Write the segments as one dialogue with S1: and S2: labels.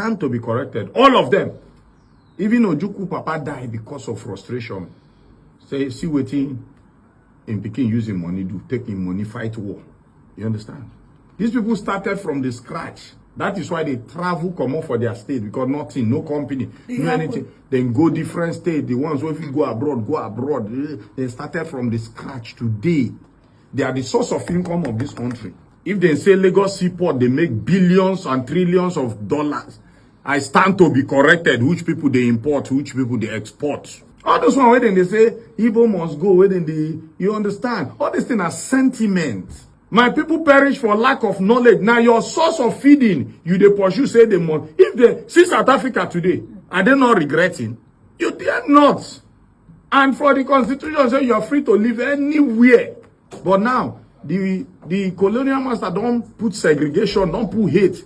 S1: stand to be corrected. All of them. Even Ojuku Papa died because of frustration. Say, see waiting in Peking using money, do taking money, fight war. You understand? These people started from the scratch. That is why they travel, come up for their state, because nothing, no company, no anything. Then go different state. The ones who if you go abroad, go abroad. They started from the scratch. Today, they are the source of income of this country. If they say Lagos Seaport, they make billions and trillions of dollars. I stand to be corrected. Which people they import, which people they export. All those ones, when they say Igbo must go, when they, you understand? All these things are sentiments. My people perish for lack of knowledge. Now your source of feeding, you they pursue, say they must. If they see South Africa today, are they not regretting? You dare not. And for the constitution, say you are free to live anywhere. But now, the colonial master don't put segregation, don't put hate,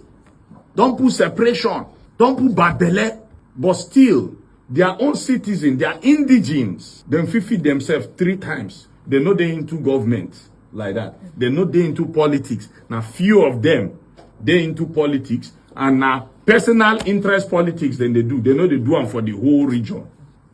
S1: don't put separation, don't put bad belly. But still, their own citizens, their indigenes, them feed themselves 3 times. They know they into government. Like that. They know they into politics. Now few of them, they into politics. And now personal interest politics then they do. They know they do them for the whole region.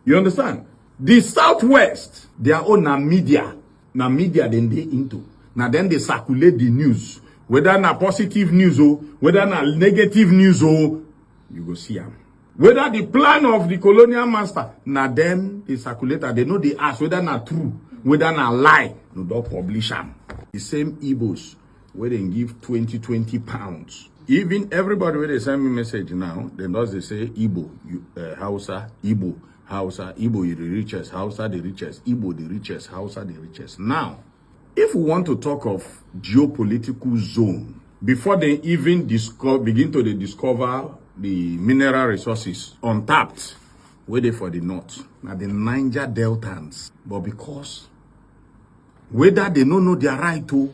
S1: You understand? The Southwest, their own media. Now media then they into. Now then they circulate the news. Whether na positive news or whether na negative news or you go see them. Whether the plan of the colonial master, now them they circulate and they know they ask whether na true. Whether na lie, no don't publish them. The same Igbos, where they give 20 pounds. Even everybody where they send me message now, they say Igbo, Hausa, Igbo, Hausa, Igbo is the richest, Hausa the richest, Igbo the richest, Hausa the richest. Now, if we want to talk of geopolitical zone, before they even begin to discover the mineral resources untapped, where they for the north, now the Niger Deltans, but because whether they don't know their right to,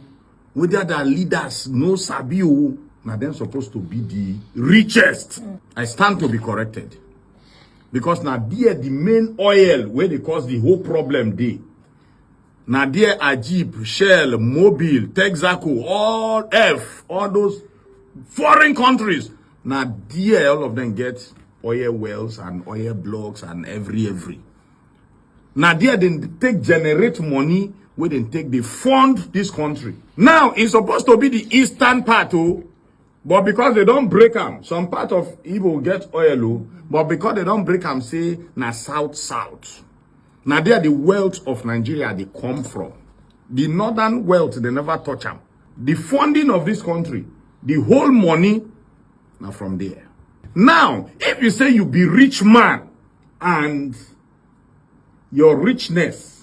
S1: whether their leaders know sabi o, now they're supposed to be the richest. I stand to be corrected. Because now there the main oil where they cause the whole problem there. Now there Ajib, Shell, Mobil, Texaco, all those foreign countries. Now there all of them get oil wells and oil blocks and every. Now there they take generate money where they take they fund this country. Now it's supposed to be the eastern part, but because they don't break them, some part of Igbo get oil, but because they don't break them, say na south. Now there the wealth of Nigeria they come from. The northern wealth they never touch them. The funding of this country, the whole money, now from there. Now, if you say you be rich man and your richness,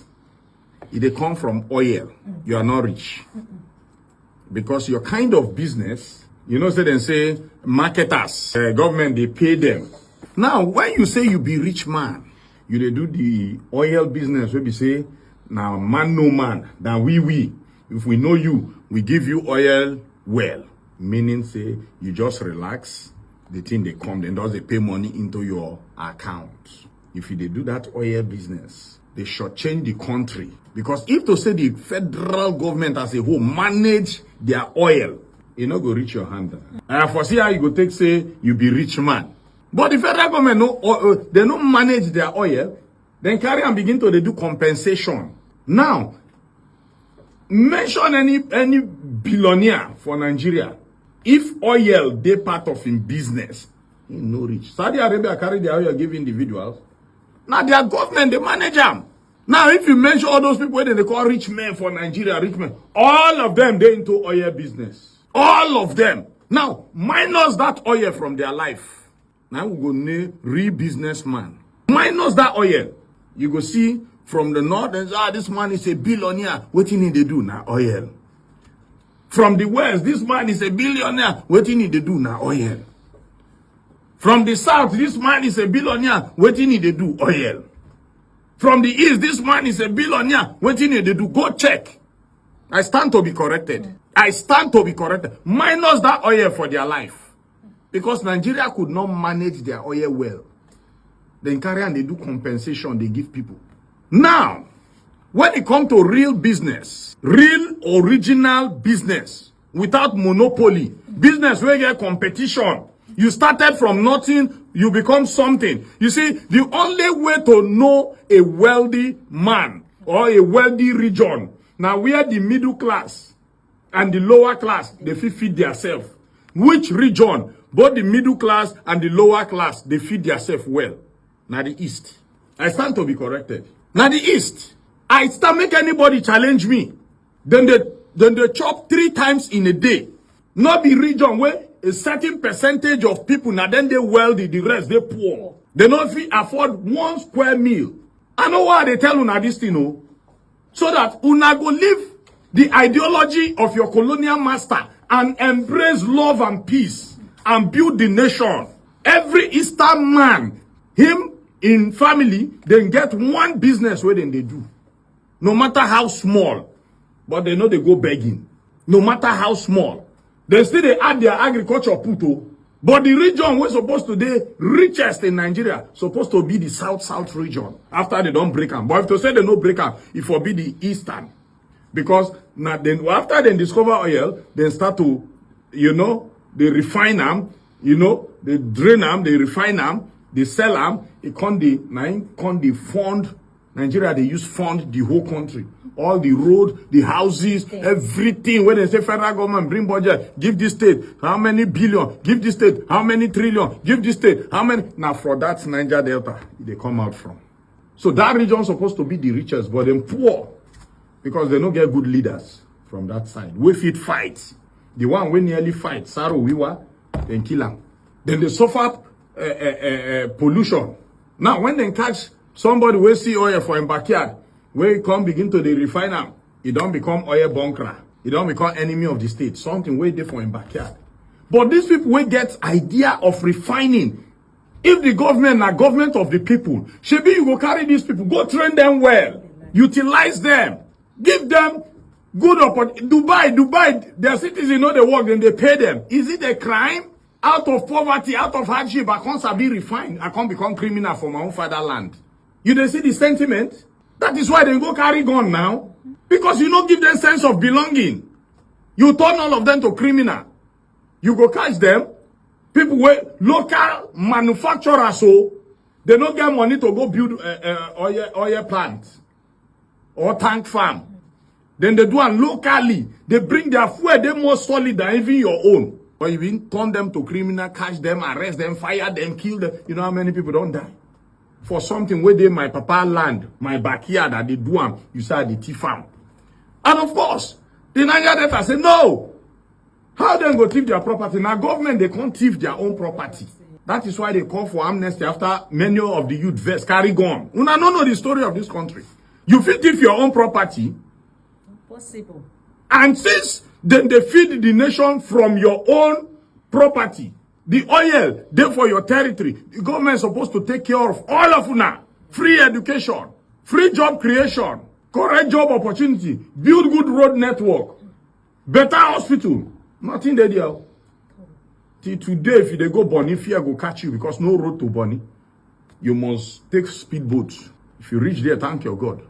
S1: if they come from oil, you are not rich. Because your kind of business, you know, say marketers, government, they pay them. Now, when you say you be rich man, you they do the oil business, where we say, now man no man, then we. If we know you, we give you oil well. Meaning say, you just relax, the thing they come, then does they pay money into your account. If they do that oil business, they shortchange the country. Because if to say the federal government as a whole manage their oil, you not go reach your hand. And for see how you go take say you be rich man. But the federal government they don't manage their oil, then carry and begin to they do compensation. Now, mention any billionaire for Nigeria. If oil they part of in business, he no rich. Saudi Arabia carry their oil give individuals. Now their government they manage them. Now if you mention all those people where they call rich men for Nigeria, rich men, all of them they into oil business. All of them. Now minus that oil from their life. Now we go name real businessman. Minus that oil, you go see from the north and this man is a billionaire. What you need to do now? Oil. From the west, this man is a billionaire. What you need to do now? Oil. From the south, this man is a billionaire. What you need to do? Oil. From the east, this man is a billionaire. What you need to do? Go check. I stand to be corrected. I stand to be corrected. Minus that oil for their life. Because Nigeria could not manage their oil well. Then carry and they do compensation they give people. Now, when it comes to real business, real original business, without monopoly, business where you get competition, You started from nothing, you become something. You see, the only way to know a wealthy man or a wealthy region, now where the middle class and the lower class, they feed themselves. Which region, both the middle class and the lower class, they feed themselves well? Now the East. I stand to be corrected. Now the East. I start make anybody challenge me. Then they chop 3 times in a day. Not the region where a certain percentage of people, now then they wealthy, the rest they poor. They not fit afford 1 square meal. I know why they tell una this thing, no? So that una go live the ideology of your colonial master and embrace love and peace and build the nation. Every Eastern man, him in family, then get one business where then they do. No matter how small, but they know they go begging. No matter how small. They still they add their agriculture puto. But the region we're supposed to be richest in Nigeria, supposed to be the south region. After they don't break them. But if to say they don't break them, it will be the eastern. Because now then after they discover oil, they start to, they refine them, they drain them, they refine them, they sell them, it can't the fund. Nigeria, they use fund the whole country. All the road, the houses, everything. When they say federal government bring budget, give this state how many billion, give this state how many trillion, give this state how many. Now for that Niger Delta, they come out from. So that region is supposed to be the richest, but then poor. Because they don't get good leaders from that side. We fit fight. The one we nearly fight, Saro Wiwa, then kill them. Then they suffer pollution. Now when they catch somebody will see oil for him backyard, where he come begin to the refiner, he don't become oil bunker. He don't become enemy of the state. Something way there for him backyard. But these people will get idea of refining. If the government are government of the people, maybe you go carry these people, go train them well, utilize them, give them good opportunity. Dubai, their citizens know they work, then they pay them. Is it a crime? Out of poverty, out of hardship, I can't be refined. I can't become criminal for my own fatherland. You don't see the sentiment? That is why they go carry gun now. Because you don't give them sense of belonging. You turn all of them to criminal. You go catch them. People with local manufacturers, so they don't get money to go build oil plant or tank farm. Then they do it locally. They bring their fuel, they're more solid than even your own. But you even turn them to criminal, catch them, arrest them, fire them, kill them. You know how many people don't die? For something where they my papa land, my backyard, that they do them, you say the tea farm. And of course, the Niger Delta say, no. How they go thief their property? Now government, they can't thief their own property. That is why they call for amnesty after many of the youth vest carry gun. Una don't know the story of this country. You fit thief your own property.
S2: Possible.
S1: And since then they feed the nation from your own property. The oil, there for your territory. The government is supposed to take care of all of una. Free education, free job creation, correct job opportunity, build good road network, better hospital. Nothing there. Till today, if you go Bonny, fear go catch you because no road to Bonny. You must take speedboats. If you reach there, thank your God.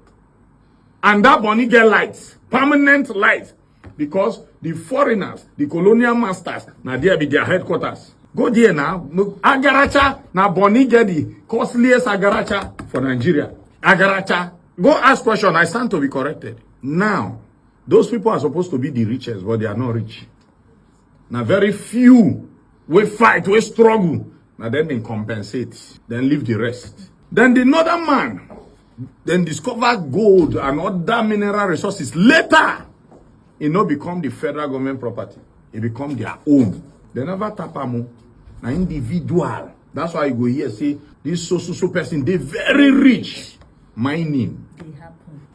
S1: And that Bonny get lights, permanent lights. Because the foreigners, the colonial masters, now there be their headquarters. Go there now. Agaracha, now Bonny get the costliest agaracha for Nigeria. Agaracha. Go ask question. I stand to be corrected. Now, those people are supposed to be the richest, but they are not rich. Now, very few will fight, will struggle. Now, then they compensate. Then leave the rest. Then the northern man, then discover gold and other mineral resources. Later, it not become the federal government property. It become their own. They never tap them. Now, individual. That's why you go here say, this so person, they very rich. Mining.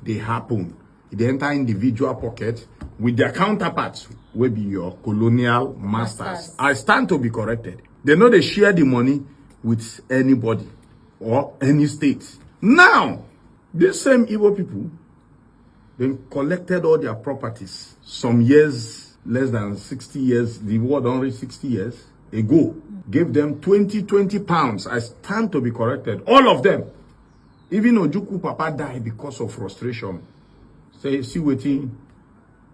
S1: They happen. They enter individual pocket with their counterparts will be your colonial masters. I stand to be corrected. They know they share the money with anybody or any state. Now, these same Igbo people, they collected all their properties. Some years, less than 60 years, the war don't reach 60 years ago, gave them 20 pounds. I stand to be corrected. All of them. Even Ojuku Papa died because of frustration. Say, see what in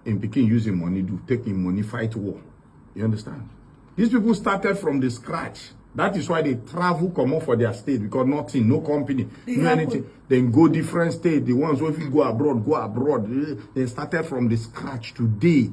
S1: Peking using money do, taking money, fight war. You understand? These people started from the scratch. That is why they travel, come up for their state, because nothing, no company, no anything. Then go different state. The ones who if you go abroad, go abroad. They started from the scratch. Today,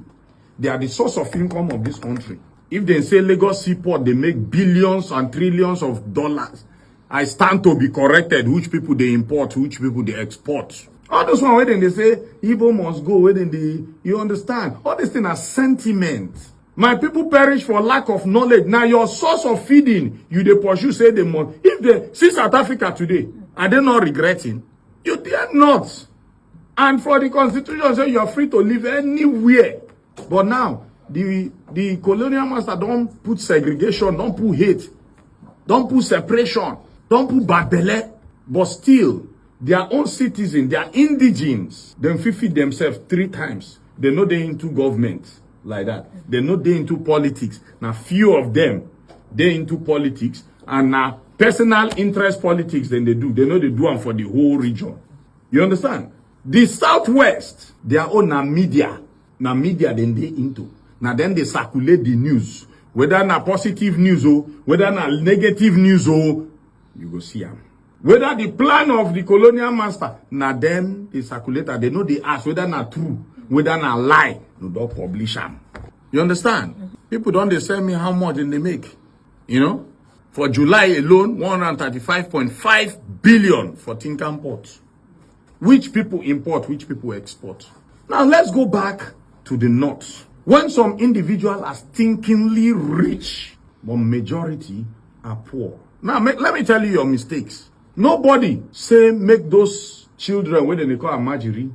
S1: they are the source of income of this country. If they say Lagos Seaport, they make billions and trillions of dollars. I stand to be corrected. Which people they import, which people they export. All those one where they say Igbo must go, where you understand? All these things are sentiment. My people perish for lack of knowledge. Now your source of feeding, you they pursue say they must. If they see South Africa today, are they not regretting? You dare not. And for the constitution, say you are free to live anywhere. But now the colonial master don't put segregation, don't put hate, don't put separation, don't put bad belly, but still their own citizens, their indigenes, them feed themselves 3 times. They know they into government like that. They know they into politics. Now few of them, they into politics, and now personal interest politics then they do. They know they do them for the whole region. You understand? The Southwest, their own media. Now media then they into. Now then they circulate the news. Whether na positive news or whether na negative news or you go see them. Whether the plan of the colonial master, now them the circulator, they know they ask whether na true, whether na lie, no don't publish them. You understand? People don't they send me how much they make. You know? For July alone, 135.5 billion for Tinkan Port. Which people import, which people export. Now let's go back to the north. When some individuals are stinkingly rich, but majority are poor. Now let me tell you your mistakes. Nobody say make those children where they call Amajiri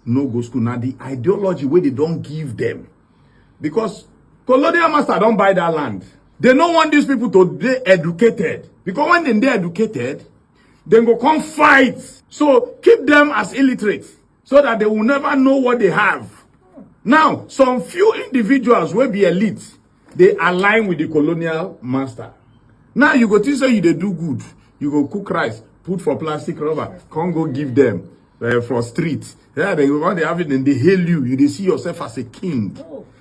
S1: no go school. Now the ideology where they don't give them. Because colonial master don't buy that land. They don't want these people to be educated. Because when they're educated, they go come fight. So keep them as illiterate so that they will never know what they have. Now, some few individuals will be elite. They align with the colonial master. Now you go to say you they do good. You go cook rice, put for plastic rubber, can't go give them for street. Yeah, they when they have it, then they hail you. You they see yourself as a king.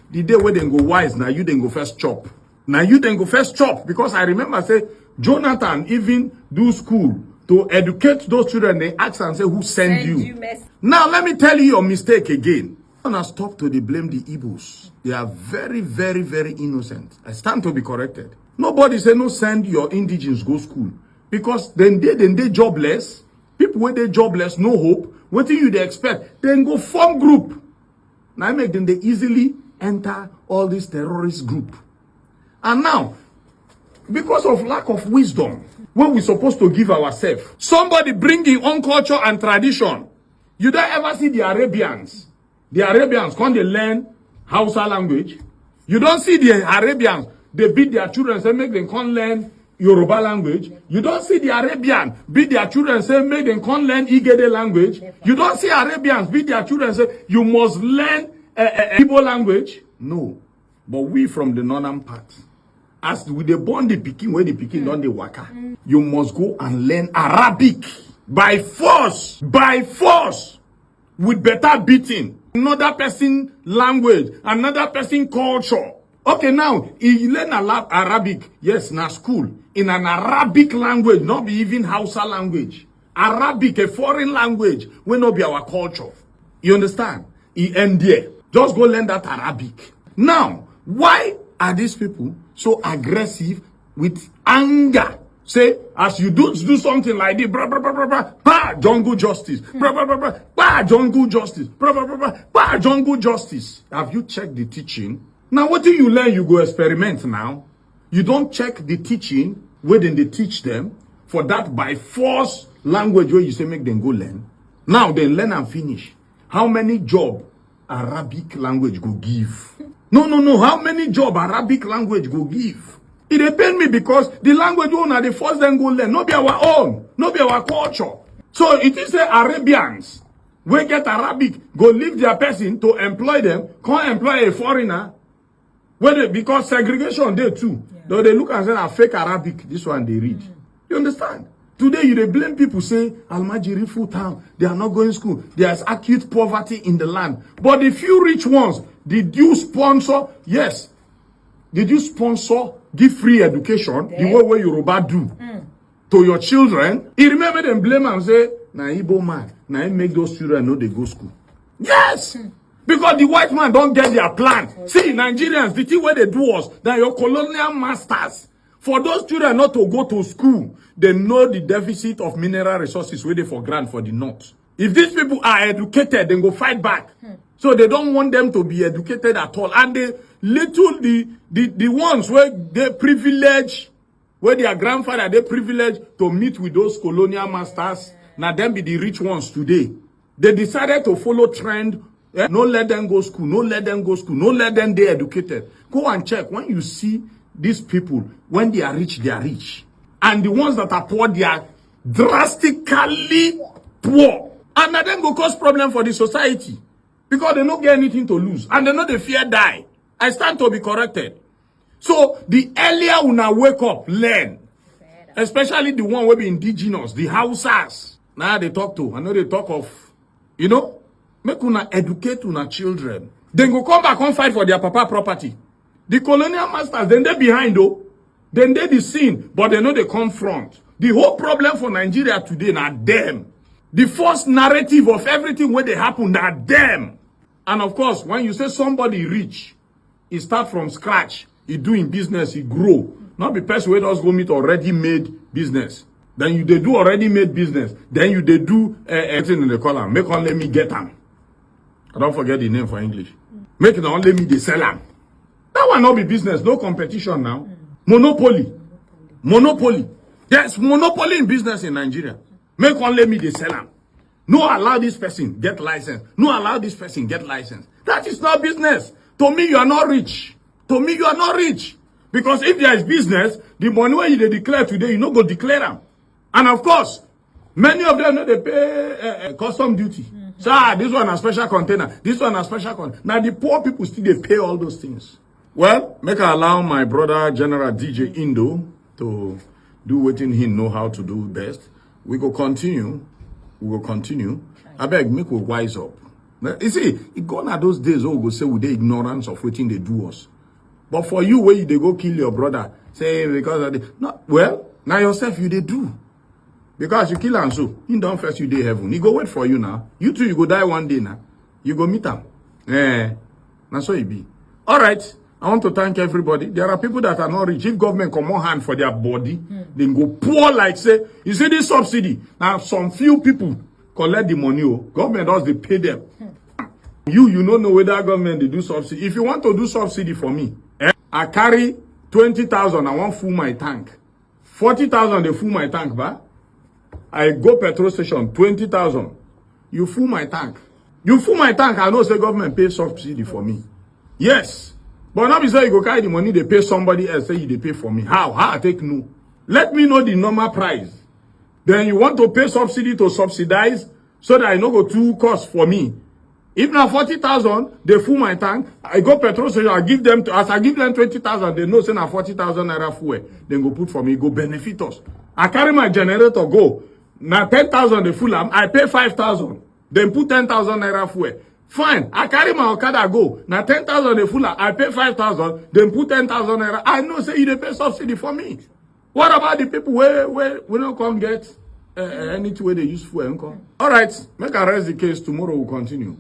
S1: The day where they go wise, now you then go first chop. Now you then go first chop. Because I remember say Jonathan even do school to educate those children. They ask and say who send you. Now let me tell you your mistake again. I'm gonna stop to blame the Igbos. They are very, very, very innocent. I stand to be corrected. Nobody say no send your indigenes go school. Because then they jobless. People when they jobless, no hope. What do you they expect? Then go form group. Now I make them they easily enter all this terrorist group. And now, because of lack of wisdom, when we're supposed to give ourselves, somebody bringing own culture and tradition. You don't ever see the Arabians. The Arabians, when they learn Hausa language, you don't see the Arabians, they beat their children, say make them come learn Yoruba language. You don't see the Arabian beat their children, say make them come learn Igede language. You don't see Arabians beat their children, say you must learn Igbo language. No. But we from the northern part, as we they born the Peking, where the Peking don't they waka, you must go and learn Arabic by force, with better beating. Another person language, another person culture. Okay, now, you learn Arabic, yes, na school, in an Arabic language, not be even Hausa language. Arabic, a foreign language, will not be our culture. You understand? He end there. Just go learn that Arabic. Now, why are these people so aggressive with anger? Say, as you do something like this, blah, blah, blah, blah, blah, bah, jungle justice, blah, blah, blah, blah, bah, jungle justice, blah, blah, blah, blah, bah, jungle justice. Have you checked the teaching? Now, what do you learn? You go experiment now. You don't check the teaching, where then they teach them, for that by force language where you say make them go learn. Now, then learn and finish. How many job Arabic language go give? No. How many job Arabic language go give? It depend me because the language owner, they force them go learn. Not be our own. Not be our culture. So it is the Arabians. We get Arabic, go leave their person to employ them. Can't employ a foreigner. Because segregation there too. Yeah. Though they look and say, fake Arabic. This one they read. You understand? Today you they blame people say, Almajiri full town. They are not going to school. There is acute poverty in the land. But the few rich ones, did you sponsor? Yes. Did you sponsor, give free education, the way where Yoruba do, to your children? He remember them blame and say, na Igbo man, na him make those children know they go school. Yes! Because the white man don't get their plan. See, Nigerians, the thing where they do us, that your colonial masters, for those children not to go to school, they know the deficit of mineral resources where they for grant for the north. If these people are educated, then go fight back. So they don't want them to be educated at all. And the ones where they privilege, where their grandfather, they privilege to meet with those colonial masters, now them be the rich ones today. They decided to follow trend. No let them go school, no let them go school, no let them be educated. Go and check. When you see these people, when they are rich, they are rich. And the ones that are poor, they are drastically poor. And that then go cause problem for the society. Because they don't get anything to lose. And they know they fear die. I stand to be corrected. So the earlier una wake up, learn. Especially the one who be indigenous, the Hausas. Now they talk to. I know they talk of, you know, make una educate una children. Then go come back and fight for their papa property. The colonial masters, then they behind though. Then they the scene, but they know they confront. The whole problem for Nigeria today, now them. The first narrative of everything where they happen, now them. And of course, when you say somebody rich, he start from scratch, he doing business, he grow. Not the person where does go meet already made business. Then you they do already made business. Then you they do everything in the column. Make on let me get them. I don't forget the name for English. Make it on let me they sell them. That one not be business, no competition now. Monopoly. Monopoly. There's monopoly in business in Nigeria. Make one let me they sell them. No allow this person get license. No allow this person get license. That is not business. To me, you are not rich. To me, you are not rich. Because if there is business, the money when you declare today, you no go declare them. And of course, many of them know they pay custom duty. So this one a special container. This one a special container. Now the poor people still they pay all those things. Well, make I allow my brother General DJ Indo to do what he know how to do best. We go continue. We will continue. I beg, make we wise up. You see, it gone are those days we go say with the ignorance of what they do us. But for you, where they go kill your brother, say because of the no, well, now yourself you they do. Because you kill and so, he don't first you day heaven. He go wait for you now. You too, you go die one day now. You go meet him. That's so it be. All right. I want to thank everybody. There are people that are not rich. If government come on hand for their body, they go poor like say, you see this subsidy. Now some few people collect the money. Government does they pay them. You don't know whether government they do subsidy. If you want to do subsidy for me, I carry 20,000. I want full my tank. 40,000 they full my tank, ba? I go petrol station 20,000. You full my tank. You full my tank. I know say government pay subsidy for me. Yes. But not be say you go carry the money, they pay somebody else, say they pay for me. How? How I take no? Let me know the normal price. Then you want to pay subsidy to subsidize so that I no go too cost for me. If now 40,000, they full my tank, I go petrol station, I give them, as I give them 20,000, they know say na 40,000 naira fuel. Then go put for me, go benefit us. I carry my generator, go. Now 10,000 they full, I pay 5,000. Then put 10,000 naira fuel. Fine, I carry my Okada go. Now 10,000 they full, I pay 5,000, then put 10,000 naira. I know say you they pay subsidy for me. What about the people where we don't come get any way they use fuel? All right, make I rest the case. Tomorrow we'll continue.